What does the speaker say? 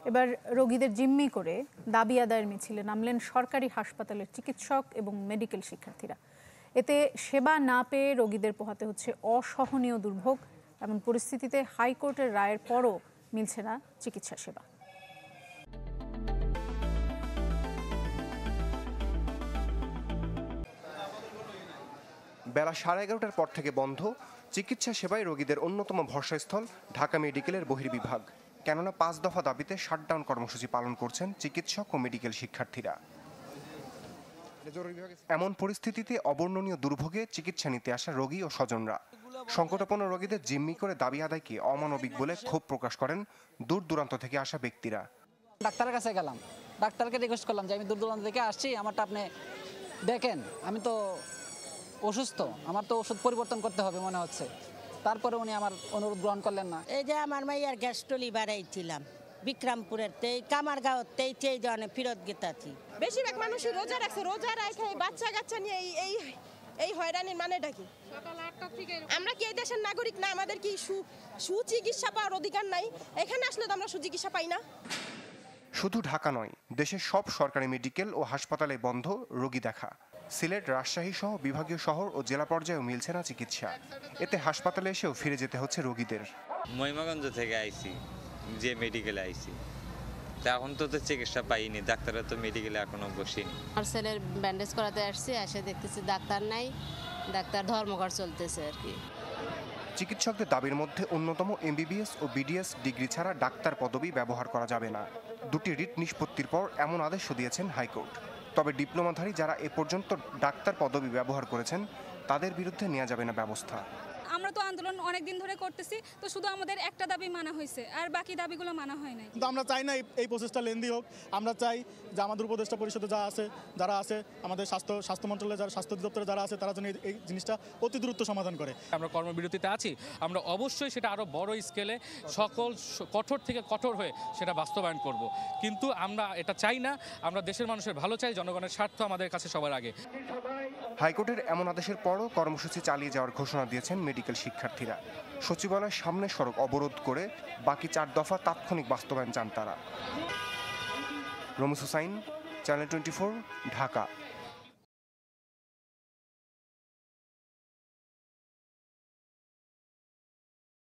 এবার রোগীদের জিম্মি করে দাবি আদায়ের মিছিলে নামলেন সরকারি হাসপাতালের চিকিৎসক এবং মেডিকেল শিক্ষার্থীরা। এতে সেবা না পেয়ে রোগীদের পোহাতে হচ্ছে অসহনীয় দুর্ভোগ। এমন পরিস্থিতিতে হাইকোর্টের রায়ের পরও মিলছে না চিকিৎসা সেবা। বেলা 11:30টার পর থেকে বন্ধ চিকিৎসা সেবায় রোগীদের অন্যতম ভরসাস্থল ঢাকা মেডিকেলের বহির্বিভাগ। কেননা 5 দফা দাবিতে শাটডাউন কর্মসূচি পালন করছেন চিকিৎসক ও মেডিকেল শিক্ষার্থীরা। এমন পরিস্থিতিতে অবর্ণনীয় দুর্ভোগে চিকিৎসা নিতে আসা রোগী ও স্বজনরা। সংকটাপন্ন রোগীদের জিম্মি করে দাবি আদায়কে অমানবিক বলে ক্ষোভ প্রকাশ করেন দূর দূরান্ত থেকে আসা ব্যক্তিরা। ডাক্তারের কাছে গেলাম, ডাক্তারকে রিকোয়েস্ট করলাম যে আমি দূর দূরান্ত থেকে আসছি, আমারটা আপনি দেখেন, আমি তো অসুস্থ, আমার তো ওষুধ পরিবর্তন করতে হবে মনে হচ্ছে। তারপরে উনি আমার অনুরোধ গ্রহণ করলেন না। এই যে আমার মাইয়ার গ্যাস্ট্রোলি বাড়াইছিলাম বিক্রমপুরের তেই কামারগাঁও তেই চেয়ে জানে ফিরত গেতাছি। বেশিরভাগ মানুষই রোজা রাখছে, রোজা রাখে বাচ্চা কাচ্চা নিয়ে এই হয়রানির মানেটা কি? আমরা কি এই দেশের নাগরিক না? আমাদের কি সুচিকিৎসা পাওয়ার অধিকার নাই? এখানে আসলে তো আমরা সুচিকিৎসা পাই না। শুধু ঢাকা নয়, দেশের সব সরকারি মেডিকেল ও হাসপাতালে বন্ধ রোগী দেখা। সিলেট, রাজশাহী সহ বিভাগীয় শহর ও জেলা পর্যায়েও মিলছে না চিকিৎসা। এতে হাসপাতালে এসেও ফিরে যেতে হচ্ছে রোগীদের। মহিমাগঞ্জ থেকে আইছি, যে মেডিকেলে আইছি, এখন তো চিকিৎসা পাইনি, ডাক্তাররা তো মেডিকেলে এখনো বসেনি। আমার ছেলের ব্যান্ডেজ করাতে আসছি, এসে দেখতেছি ডাক্তার নাই, ডাক্তার ধর্মঘট চলতেছে আর কি। চিকিৎসকদের দাবির মধ্যে অন্যতম এমবিবিএস ও বিডিএস ডিগ্রি ছাড়া ডাক্তার পদবি ব্যবহার করা যাবে না। দুটি রিট নিষ্পত্তির পর এমন আদেশও দিয়েছেন হাইকোর্ট। তবে ডিপ্লোমাধারী যারা এ পর্যন্ত ডাক্তার পদবি ব্যবহার করেছেন তাদের বিরুদ্ধে নেওয়া যাবে না ব্যবস্থা। আমরা তো আন্দোলন অনেক দিন ধরে করতেছি, তো শুধু আমাদের একটা দাবি মানা হয়েছে, আর বাকি দাবিগুলো মানা হয় নাই। কিন্তু আমরা চাই না এই প্রসেসটা লেন্দি হোক। আমরা চাই যে আমাদের উপদেষ্টা পরিষদে যারা আছে আমাদের স্বাস্থ্য মন্ত্রণালয়ে যারা স্বাস্থ্য অধিদপ্তরে যারা আছে তারা যেন এই জিনিসটা অতি দ্রুত সমাধান করে। আমরা কর্মবিরতিতে আছি, আমরা অবশ্যই সেটা আরও বড় স্কেলে সকল কঠোর থেকে কঠোর হয়ে সেটা বাস্তবায়ন করব। কিন্তু আমরা এটা চাই না, আমরা দেশের মানুষের ভালো চাই, জনগণের স্বার্থ আমাদের কাছে সবার আগে। হাইকোর্টের এমন আদেশের পরও কর্মসূচি চালিয়ে যাওয়ার ঘোষণা দিয়েছেন মেডিকেল শিক্ষার্থীরা। সচিবালয়ের সামনে সড়ক অবরোধ করে বাকি 4 দফা তাৎক্ষণিক বাস্তবায়ন চান তারা। রমেশ হুসাইন, চ্যানেল 24, ঢাকা।